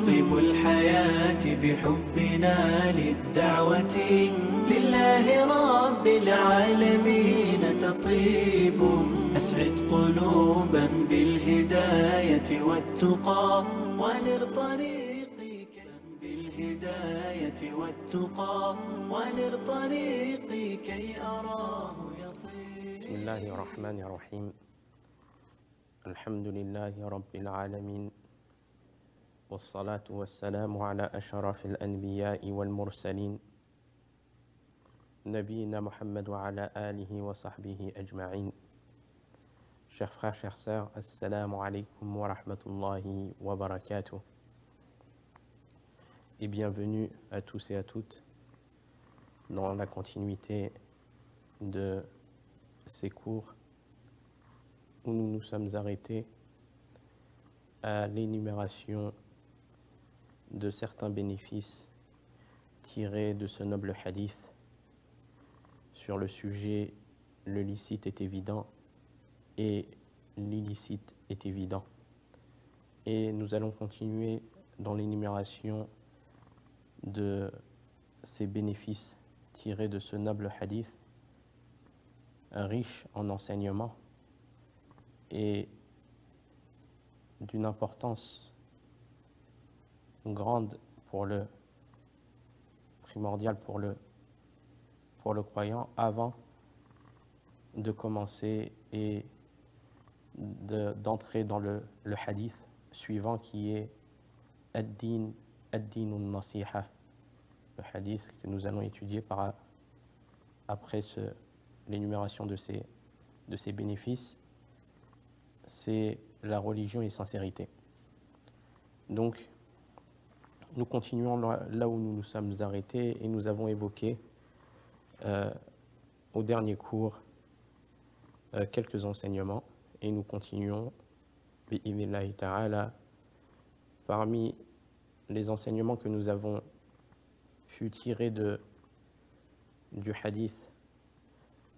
طيب الحياة بحبنا للدعوة لله رب العالمين تطيب. أسعد قلوبا بالهداية والتقى ونر طريقك بالهداية والتقى ونر طريقي كي أراه يطيب. بسم الله الرحمن الرحيم. الحمد لله رب العالمين، والصلاة والسلام على أشرف الأنبياء والمرسلين نبينا Muhammad wa ala alihi wa sahbihi ajma'in. Chers frères, chères sœurs, assalamu alaikum wa rahmatullahi wa barakatuh. Et bienvenue à tous et à toutes dans la continuité de ces cours où nous nous sommes arrêtés à l'énumération de certains bénéfices tirés de ce noble hadith sur le sujet « Le licite est évident » et « L'illicite est évident ». Et nous allons continuer dans l'énumération de ces bénéfices tirés de ce noble hadith, riche en enseignements et d'une importance grande primordiale pour le croyant, avant de commencer et d'entrer dans le hadith suivant qui est ad-din al-nasiha, le hadith que nous allons étudier après l'énumération de ces bénéfices. C'est la religion et sincérité. Donc, nous continuons là où nous nous sommes arrêtés et nous avons évoqué au dernier cours quelques enseignements et nous continuons bi'idhnillahi ta'ala. Parmi les enseignements que nous avons pu tirer du hadith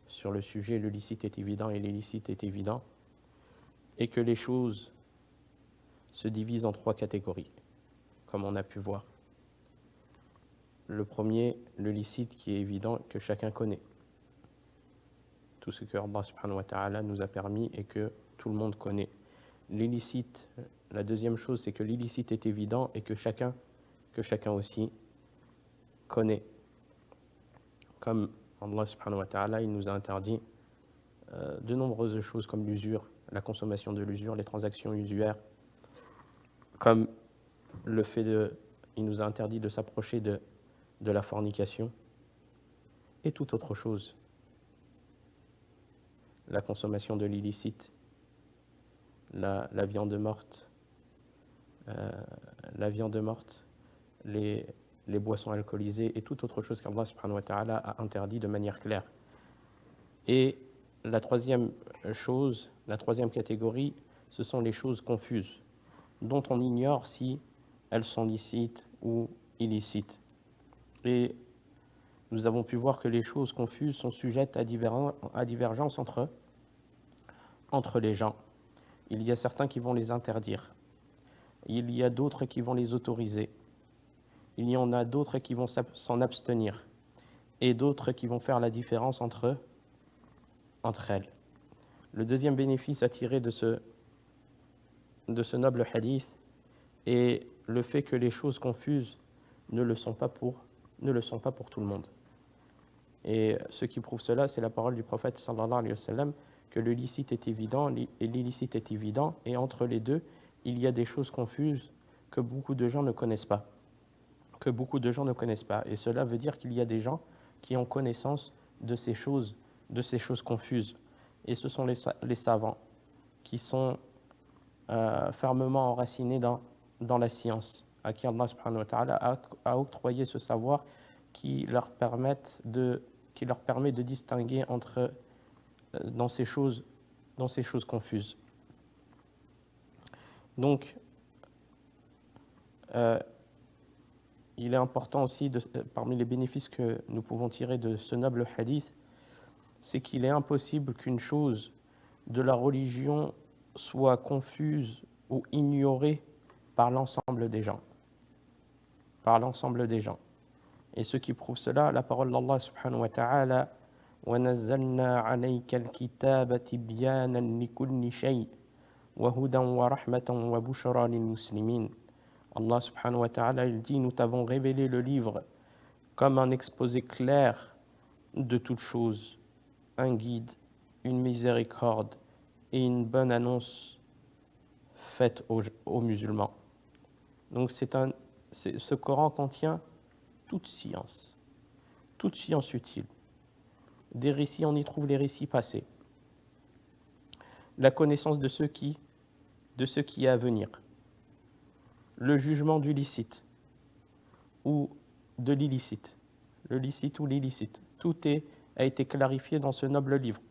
sur le sujet « Le licite est évident » et « L'illicite est évident » et que les choses se divisent en trois catégories, comme on a pu voir. Le premier, le licite qui est évident, que chacun connaît. Tout ce que Allah subhanahu wa ta'ala nous a permis et que tout le monde connaît. L'illicite, la deuxième chose, c'est que l'illicite est évident et que chacun aussi connaît. Comme Allah subhanahu wa ta'ala, il nous a interdit de nombreuses choses comme l'usure, la consommation de l'usure, les transactions usuaires, comme le fait il nous a interdit de s'approcher de la fornication et toute autre chose. La consommation de l'illicite, la viande morte, les boissons alcoolisées et toute autre chose qu'Allah subhanahu wa ta'ala a interdit de manière claire. Et la troisième chose, la troisième catégorie, ce sont les choses confuses, dont on ignore si elles sont licites ou illicites. Et nous avons pu voir que les choses confuses sont sujettes à divergence entre les gens. Il y a certains qui vont les interdire. Il y a d'autres qui vont les autoriser. Il y en a d'autres qui vont s'en abstenir. Et d'autres qui vont faire la différence entre elles. Le deuxième bénéfice à tirer de ce noble hadith est le fait que les choses confuses ne le sont pas pour tout le monde. Et ce qui prouve cela, c'est la parole du prophète sallallahu alayhi wa sallam, que le licite est évident et l'illicite est évident, et entre les deux, il y a des choses confuses que beaucoup de gens ne connaissent pas. Et cela veut dire qu'il y a des gens qui ont connaissance de ces choses confuses. Et ce sont les savants qui sont fermement enracinés dans la science, à qui Allah subhanahu wa ta'ala a octroyé ce savoir qui leur permet de distinguer entre dans ces choses confuses. Donc, il est important aussi, parmi les bénéfices que nous pouvons tirer de ce noble hadith, c'est qu'il est impossible qu'une chose de la religion soit confuse ou ignoré par l'ensemble des gens. Par l'ensemble des gens. Et ce qui prouve cela, la parole d'Allah subhanahu wa ta'ala, وَنَزَّلْنَا عَلَيْكَ الْكِتَابَ تِبْيَانًا لِكُلِّ شَيْءٍ وَهُدًى وَرَحْمَةً وَبُشْرَى لِلْمُسْلِمِينَ. Allah subhanahu wa ta'ala, il dit, nous t'avons révélé le livre comme un exposé clair de toutes choses, un guide, une miséricorde et une bonne annonce faite aux musulmans. Donc ce Coran contient toute science utile. Des récits, on y trouve les récits passés. La connaissance de ce qui est à venir. Le jugement du licite ou de l'illicite. Le licite ou l'illicite. Tout a été clarifié dans ce noble livre.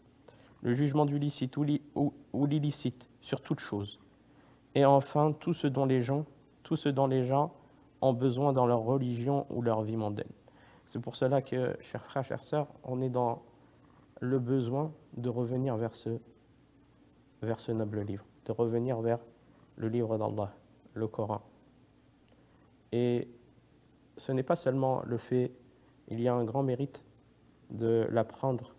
Le jugement du licite ou l'illicite sur toute chose. Et enfin, tout ce dont les gens ont besoin dans leur religion ou leur vie mondaine. C'est pour cela que, chers frères, chères sœurs, on est dans le besoin de revenir vers ce noble livre, de revenir vers le livre d'Allah, le Coran. Et ce n'est pas seulement le fait, il y a un grand mérite de l'apprendre,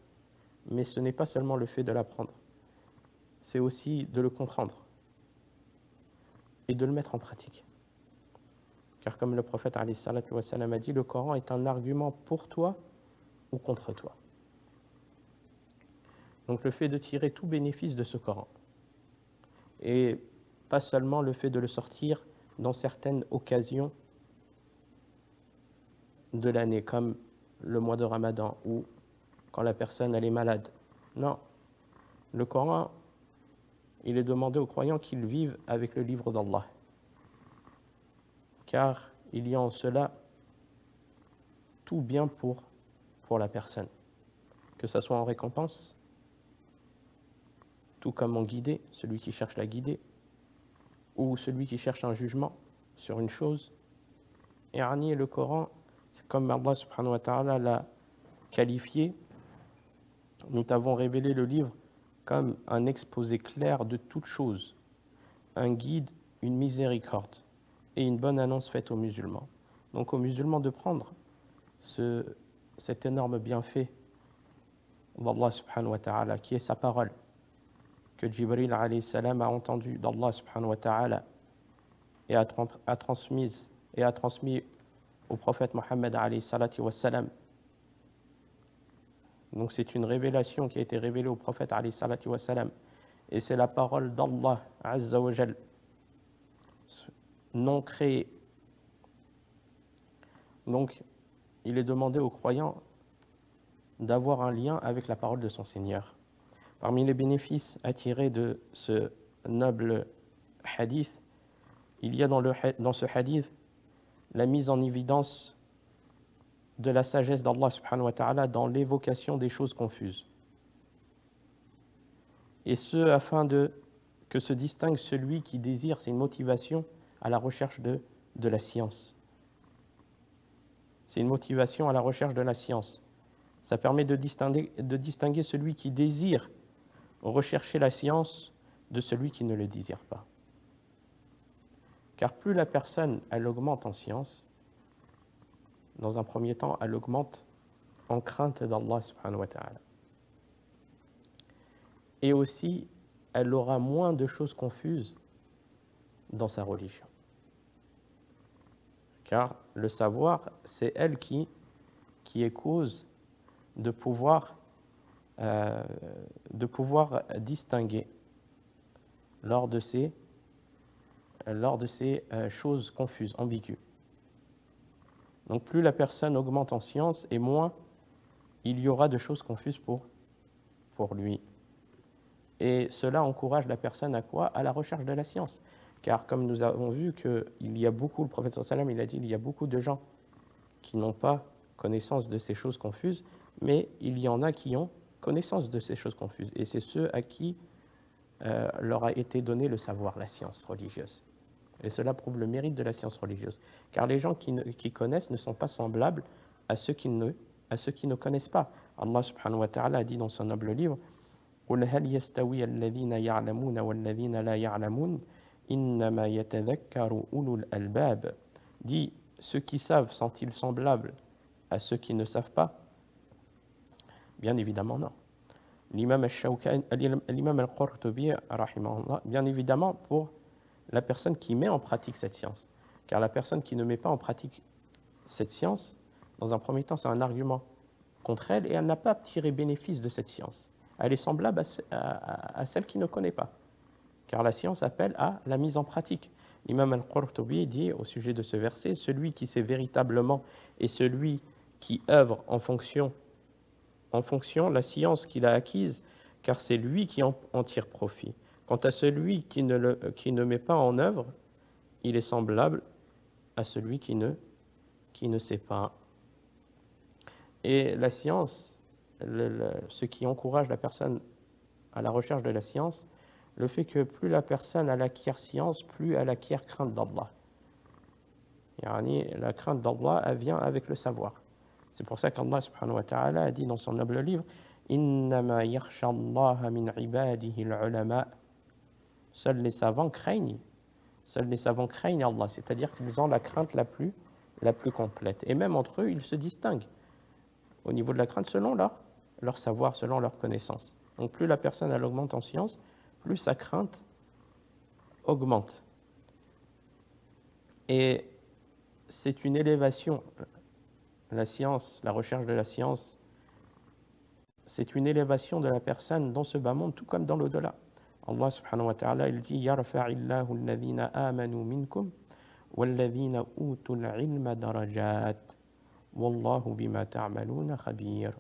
mais ce n'est pas seulement le fait de l'apprendre, c'est aussi de le comprendre et de le mettre en pratique. Car comme le prophète alayhi salatu wa salam a dit, le Coran est un argument pour toi ou contre toi. Donc le fait de tirer tout bénéfice de ce Coran, et pas seulement le fait de le sortir dans certaines occasions de l'année, comme le mois de Ramadan, ou quand la personne elle est malade. Non, le Coran, il est demandé aux croyants qu'ils vivent avec le livre d'Allah, car il y a en cela tout bien pour la personne, que ce soit en récompense, tout comme en guidée, celui qui cherche la guidée, ou celui qui cherche un jugement sur une chose. Et le Coran, c'est comme Allah subhanahu wa ta'ala l'a qualifié, nous t'avons révélé le livre comme un exposé clair de toutes choses, un guide, une miséricorde et une bonne annonce faite aux musulmans. Donc aux musulmans de prendre cet énorme bienfait d'Allah subhanahu wa ta'ala, qui est sa parole, que Jibril alayhi salam a entendu d'Allah subhanahu wa ta'ala et a transmis au prophète Mohammed alayhi salatu wa salam. Donc c'est une révélation qui a été révélée au prophète alayhi salatu wa salam, et c'est la parole d'Allah azza wa jal, non créée. Donc il est demandé aux croyants d'avoir un lien avec la parole de son Seigneur. Parmi les bénéfices à tirer de ce noble hadith, il y a dans ce hadith la mise en évidence de la sagesse d'Allah subhanahu wa ta'ala dans l'évocation des choses confuses. Et ce, afin que se distingue celui qui désire, c'est une motivation à la recherche de la science. C'est une motivation à la recherche de la science. Ça permet de distinguer celui qui désire rechercher la science de celui qui ne le désire pas. Car plus la personne, elle augmente en science, dans un premier temps, elle augmente en crainte d'Allah subhanahu wa ta'ala. Et aussi, elle aura moins de choses confuses dans sa religion. Car le savoir, c'est elle qui est cause de pouvoir distinguer lors de ces choses confuses, ambiguës. Donc plus la personne augmente en science, et moins il y aura de choses confuses pour lui. Et cela encourage la personne à quoi? À la recherche de la science. Car comme nous avons vu qu'il y a beaucoup, le prophète sallallahu alayhi wa sallam, il a dit, il y a beaucoup de gens qui n'ont pas connaissance de ces choses confuses, mais il y en a qui ont connaissance de ces choses confuses. Et c'est ceux à qui leur a été donné le savoir, la science religieuse. Et cela prouve le mérite de la science religieuse. Car les gens qui connaissent ne sont pas semblables à ceux qui ne connaissent pas. Allah subhanahu wa ta'ala a dit dans son noble livre, قُلْ هَلْ يَسْتَوِيَ الَّذِينَ يَعْلَمُونَ وَالَّذِينَ لَا يَعْلَمُونَ Innama yatadhakkaru ulul albab. Dit, ceux qui savent sont-ils semblables à ceux qui ne savent pas? Bien évidemment non. L'imam al-Qurtubi, rahimahullah, bien évidemment pour la personne qui met en pratique cette science. Car la personne qui ne met pas en pratique cette science, dans un premier temps, c'est un argument contre elle et elle n'a pas tiré bénéfice de cette science. Elle est semblable à celle qui ne connaît pas. Car la science appelle à la mise en pratique. L'imam al-Qurtubi dit au sujet de ce verset, celui qui sait véritablement et celui qui œuvre en fonction la science qu'il a acquise, car c'est lui qui en tire profit. Quant à celui qui ne met pas en œuvre, il est semblable à celui qui ne sait pas. Et la science, ce qui encourage la personne à la recherche de la science, le fait que plus la personne elle acquiert science, plus elle acquiert crainte d'Allah. La crainte d'Allah, elle vient avec le savoir. C'est pour ça qu'Allah subhanahu wa ta'ala a dit dans son noble livre Innama yakhsha Allah min ibadihi al-ulama. Seuls les savants craignent Allah, c'est-à-dire qu'ils ont la crainte la plus complète. Et même entre eux, ils se distinguent au niveau de la crainte selon leur savoir, selon leur connaissance. Donc plus la personne elle augmente en science, plus sa crainte augmente. Et c'est une élévation. La science, la recherche de la science, c'est une élévation de la personne dans ce bas monde, tout comme dans l'au-delà. Allah subhanahu wa ta'ala, il dit Yarfa'illahu alladhina amanu minkum walladhina utul ilma darajat wallahu bima ta'maluna khabir.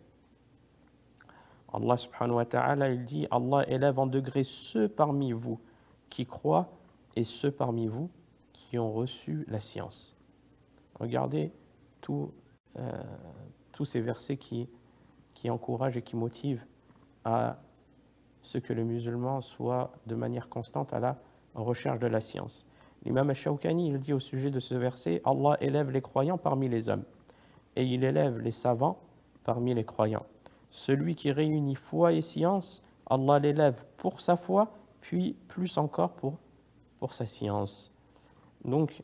Allah subhanahu wa ta'ala, il dit Allah élève en degré ceux parmi vous qui croient et ceux parmi vous qui ont reçu la science. Regardez tous ces versets qui encouragent et qui motivent à ce que le musulman soit de manière constante à la recherche de la science. L'imam al-Shawkani, il dit au sujet de ce verset, Allah élève les croyants parmi les hommes et il élève les savants parmi les croyants. Celui qui réunit foi et science, Allah l'élève pour sa foi, puis plus encore pour sa science. Donc,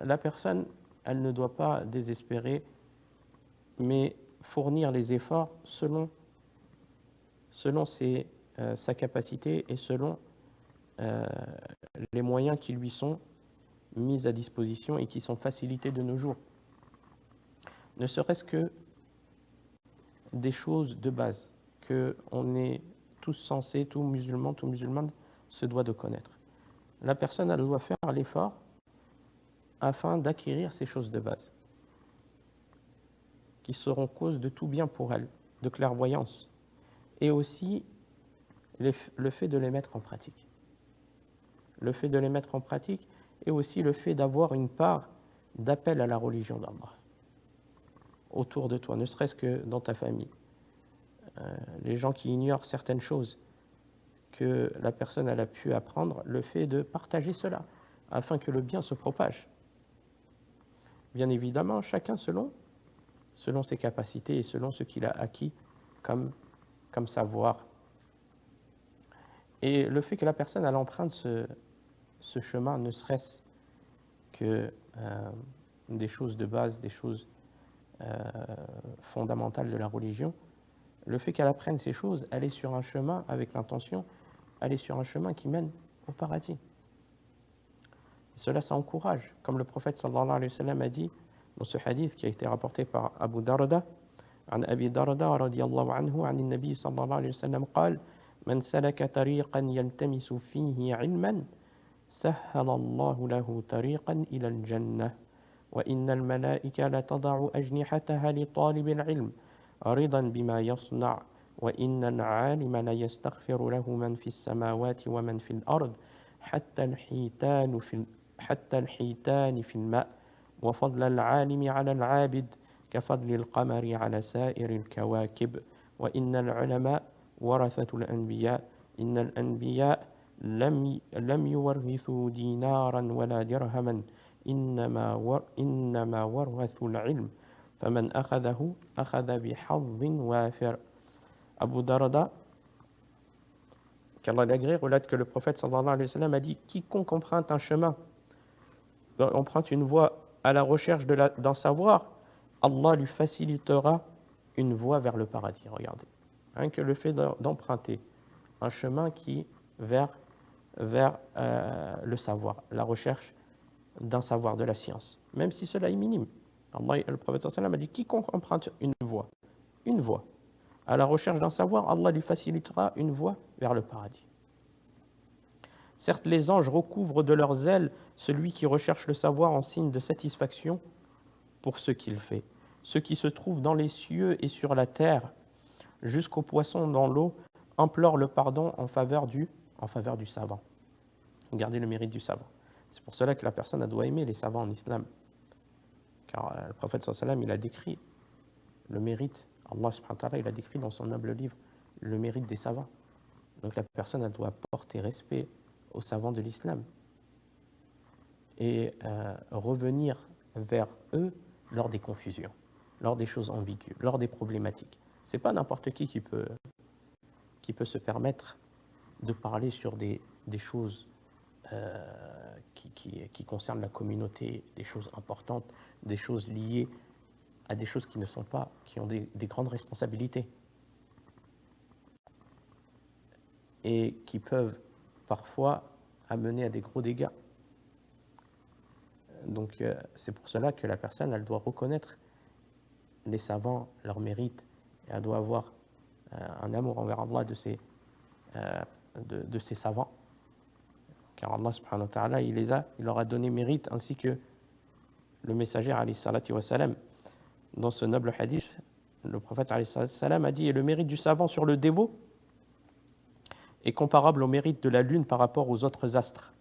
la personne, elle ne doit pas désespérer, mais fournir les efforts selon sa capacité et selon les moyens qui lui sont mis à disposition et qui sont facilités de nos jours. Ne serait-ce que des choses de base que on est tous censés, tout musulman se doit de connaître. La personne, elle doit faire l'effort afin d'acquérir ces choses de base qui seront cause de tout bien pour elle, de clairvoyance, et aussi le fait de les mettre en pratique. Le fait de les mettre en pratique et aussi le fait d'avoir une part d'appel à la religion d'Allah autour de toi, ne serait-ce que dans ta famille. Les gens qui ignorent certaines choses que la personne elle a pu apprendre, le fait de partager cela afin que le bien se propage. Bien évidemment, chacun selon ses capacités et selon ce qu'il a acquis comme savoir. Et le fait que la elle emprunte ce chemin, ne serait-ce que des choses de base, des choses fondamentales de la religion, le fait qu'elle apprenne ces choses, elle est sur un chemin avec l'intention, elle est sur un chemin qui mène au paradis. Et cela, ça encourage. Comme le prophète sallallahu alayhi wa sallam a dit dans ce hadith qui a été rapporté par Abu Darda, عن أبي درداء رضي الله عنه عن النبي صلى الله عليه وسلم قال من سلك طريقا يلتمس فيه علما سهل الله له طريقا إلى الجنة وإن الملائكة لتضع أجنحتها لطالب العلم رضا بما يصنع وإن العالم ليستغفر له من في السماوات ومن في الأرض حتى الحيتان في الماء وفضل العالم على العابد كفضل القمر على سائر الكواكب وإن العلماء ورثة الأنبياء إن الأنبياء لم يورثوا دينارا ولا درهما إنما ورثوا العلم فمن أخذه أخذ بحظ وافر. Abu Darda, Qu'Allah l'agré relate que le prophète sallallahu alayhi wa sallam a dit: quiconque emprunte un chemin, emprunte une voie à la recherche d'un savoir, Allah lui facilitera une voie vers le paradis. Regardez. Rien que le fait d'emprunter un chemin qui vers le savoir, la recherche d'un savoir, de la science, même si cela est minime. Allah, le prophète sallallahu alayhi wa sallam a dit: quiconque emprunte une voie, à la recherche d'un savoir, Allah lui facilitera une voie vers le paradis. Certes, les anges recouvrent de leurs ailes celui qui recherche le savoir en signe de satisfaction pour ce qu'il fait. Ceux qui se trouvent dans les cieux et sur la terre, jusqu'aux poissons dans l'eau, implorent le pardon en faveur du savant. Regardez le mérite du savant. C'est pour cela que la personne doit aimer les savants en islam. Car le prophète sallallahu alayhi wa sallam, il a décrit le mérite, Allah subhanahu wa ta'ala, il a décrit dans son noble livre le mérite des savants. Donc la personne, elle doit porter respect aux savants de l'islam et revenir vers eux lors des confusions, lors des choses ambiguës, lors des problématiques. C'est pas n'importe qui peut se permettre de parler sur des choses qui concernent la communauté, des choses importantes, des choses liées à des choses qui ne sont pas, qui ont des grandes responsabilités et qui peuvent parfois amener à des gros dégâts. Donc c'est pour cela que la personne, elle doit reconnaître les savants, leurs mérites, et elle doit avoir un amour envers Allah de ces savants, car Allah subhanahu wa ta'ala, il leur a donné mérite, ainsi que le messager alayhi salatu wa salam. Dans ce noble hadith, le prophète alayhi salatu wa salam a dit: et le mérite du savant sur le dévot est comparable au mérite de la lune par rapport aux autres astres.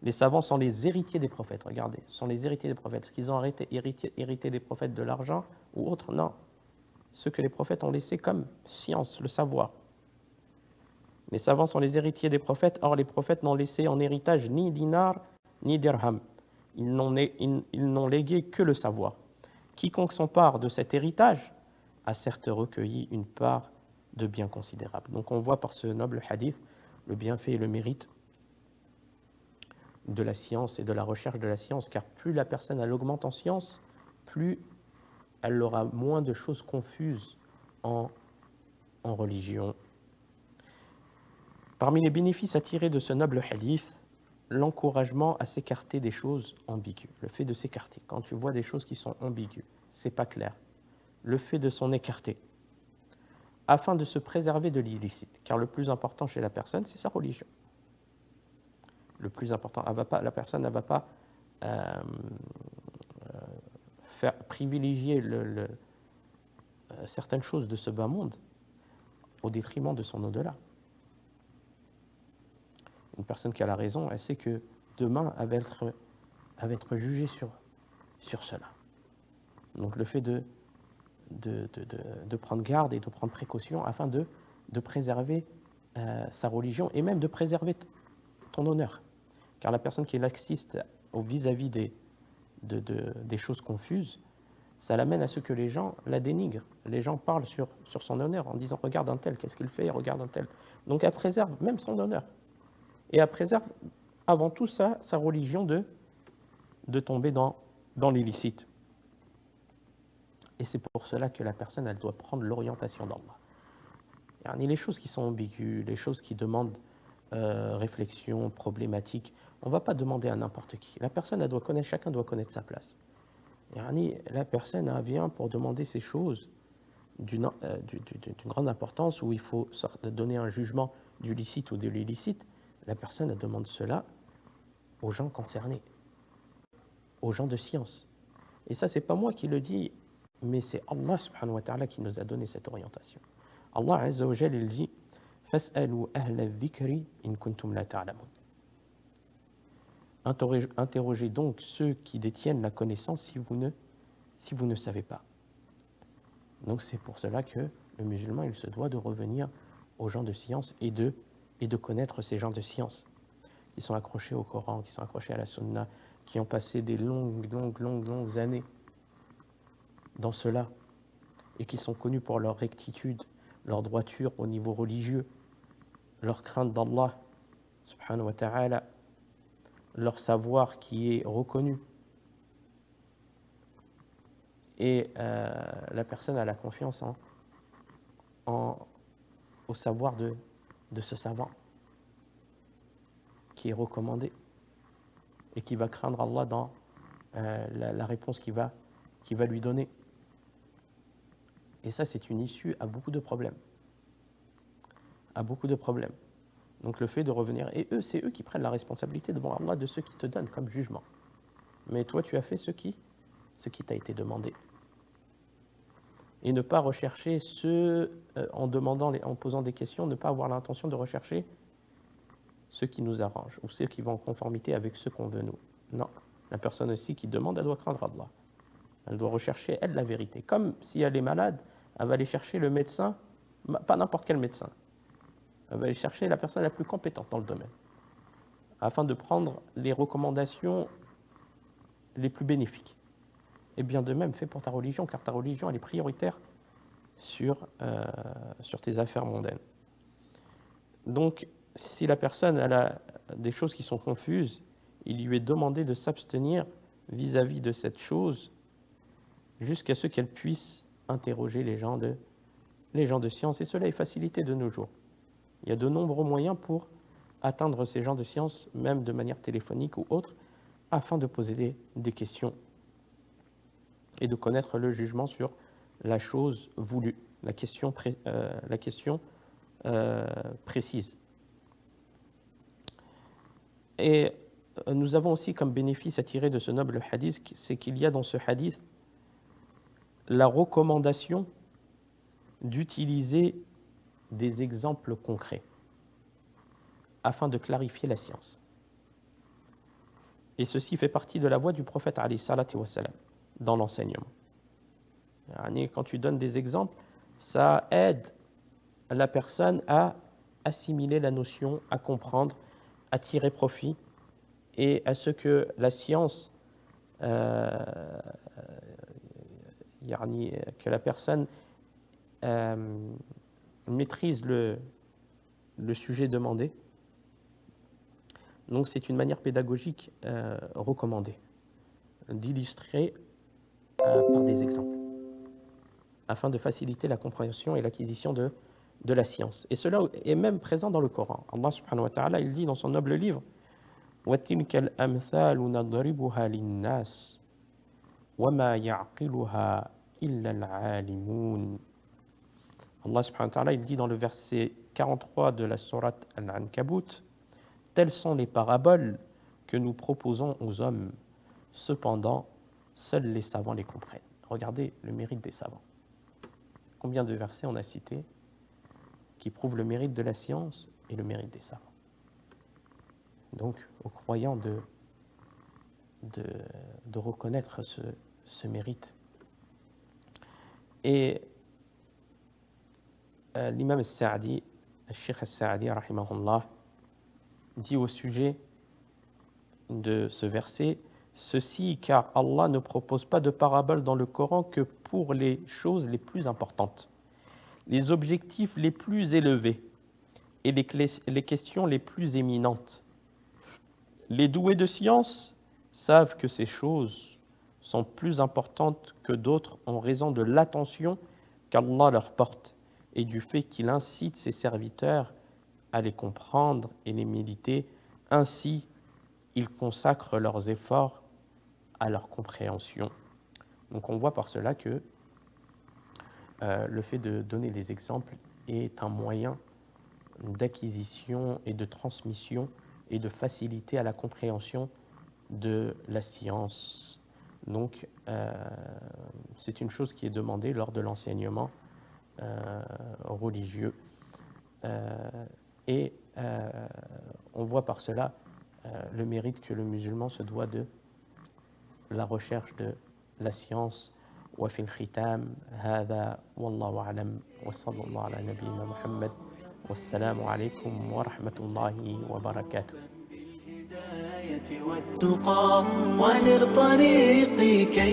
Les savants sont les héritiers des prophètes. Regardez, sont les héritiers des prophètes. Est-ce qu'ils ont hérité des prophètes de l'argent ou autre? Non. Ce que les prophètes ont laissé comme science, le savoir. Les savants sont les héritiers des prophètes. Or, les prophètes n'ont laissé en héritage ni dinar ni dirham. Ils n'ont légué que le savoir. Quiconque s'empare de cet héritage a certes recueilli une part de bien considérable. Donc on voit par ce noble hadith le bienfait et le mérite de la science et de la recherche de la science, car plus la personne elle augmente en science, plus elle aura moins de choses confuses en religion. Parmi les bénéfices à tirer de ce noble hadith, l'encouragement à s'écarter des choses ambiguës, le fait de s'écarter. Quand tu vois des choses qui sont ambiguës, c'est pas clair, le fait de s'en écarter, afin de se préserver de l'illicite, car le plus important chez la personne, c'est sa religion. Le plus important, la personne ne va pas faire privilégier certaines choses de ce bas monde au détriment de son au-delà. Une personne qui a la raison, elle sait que demain, elle va être jugée sur cela. Donc le fait de prendre garde et de prendre précaution afin de préserver sa religion et même de préserver ton honneur. Car la personne qui est laxiste vis-à-vis des choses confuses, ça l'amène à ce que les gens la dénigrent. Les gens parlent sur son honneur en disant: regarde un tel, qu'est-ce qu'il fait, regarde un tel. Donc elle préserve même son honneur. Et elle préserve avant tout sa religion de tomber dans l'illicite. Et c'est pour cela que la personne, elle doit prendre l'orientation d'Allah. Les choses qui sont ambiguës, les choses qui demandent réflexion, problématique, on ne va pas demander à n'importe qui. La personne, elle doit connaître, chacun doit connaître sa place. La personne, elle vient pour demander ces choses d'une grande importance, où il faut donner un jugement du licite ou de l'illicite. La personne, elle demande cela aux gens concernés, aux gens de science. Et ça, c'est pas moi qui le dis, mais c'est Allah subhanahu wa ta'ala qui nous a donné cette orientation. Allah azza wa jalla, il dit: Fas'alu ahla dhikri in kuntum la ta'lamun. Interrogez donc ceux qui détiennent la connaissance si vous ne savez pas. Donc c'est pour cela que le musulman, il se doit de revenir aux gens de science et de connaître ces gens de science qui sont accrochés au Coran, qui sont accrochés à la Sunna, qui ont passé des longues années dans cela et qui sont connus pour leur rectitude, leur droiture au niveau religieux, leur crainte d'Allah, subhanahu wa ta'ala, leur savoir qui est reconnu. Et la personne a la confiance au savoir de ce savant qui est recommandé et qui va craindre Allah dans la réponse qu'il va lui donner. Et ça, c'est une issue à beaucoup de problèmes. Donc le fait de revenir, et c'est eux qui prennent la responsabilité devant Allah de ce qui te donne comme jugement. Mais toi, tu as fait ce qui t'a été demandé. Et ne pas rechercher en posant des questions, ne pas avoir l'intention de rechercher ce qui nous arrange, ou ceux qui vont en conformité avec ce qu'on veut nous. Non, la personne aussi qui demande, elle doit craindre Allah. Elle doit rechercher, elle, la vérité. Comme si elle est malade, elle va aller chercher le médecin, pas n'importe quel médecin. Elle va aller chercher la personne la plus compétente dans le domaine, afin de prendre les recommandations les plus bénéfiques. Et bien de même, fais pour ta religion, car ta religion, elle est prioritaire sur tes affaires mondaines. Donc, si la personne elle a des choses qui sont confuses, il lui est demandé de s'abstenir vis-à-vis de cette chose, jusqu'à ce qu'elle puisse interroger les gens de science. Et cela est facilité de nos jours. Il y a de nombreux moyens pour atteindre ces gens de science, même de manière téléphonique ou autre, afin de poser des questions et de connaître le jugement sur la chose voulue, la question précise. Et nous avons aussi comme bénéfice à tirer de ce noble hadith, c'est qu'il y a dans ce hadith la recommandation d'utiliser des exemples concrets afin de clarifier la science. Et ceci fait partie de la voie du prophète alayhi salatu wa salam dans l'enseignement. Quand tu donnes des exemples, ça aide la personne à assimiler la notion, à comprendre, à tirer profit et à ce que la science, que la personne maîtrise le sujet demandé. Donc c'est une manière pédagogique recommandée d'illustrer par des exemples afin de faciliter la compréhension et l'acquisition de la science. Et cela est même présent dans le Coran. Allah subhanahu wa ta'ala, il dit dans son noble livre وَتِلْكَ الْأَمْثَالُ نَضْرِبُهَا لِلنَّاسِ وَمَا يَعْقِلُهَا إِلَّا الْعَالِمُونَ. Allah subhanahu wa ta'ala, il dit dans le verset 43 de la sourate Al-Ankabut, telles sont les paraboles que nous proposons aux hommes. Cependant, seuls les savants les comprennent. Regardez le mérite des savants. Combien de versets on a cités qui prouvent le mérite de la science et le mérite des savants. Donc, aux croyants de reconnaître ce mérite. Et l'imam al-Sa'di, le Cheikh al-Sa'di, rahimahullah, dit au sujet de ce verset, ceci car Allah ne propose pas de parabole dans le Coran que pour les choses les plus importantes, les objectifs les plus élevés et les questions les plus éminentes. Les doués de science savent que ces choses sont plus importantes que d'autres en raison de l'attention qu'Allah leur porte et du fait qu'il incite ses serviteurs à les comprendre et les méditer. Ainsi, ils consacrent leurs efforts à leur compréhension. Donc on voit par cela que le fait de donner des exemples est un moyen d'acquisition et de transmission et de faciliter à la compréhension de la science. Donc c'est une chose qui est demandée lors de l'enseignement religieux. Et on voit par cela le mérite que le musulman se doit de la recherche de la science. وفي الختام هذا والله أعلم وصلى الله على نبينا محمد والسلام عليكم ورحمة الله وبركاته. بالهداية والتقى ونر طريقي كي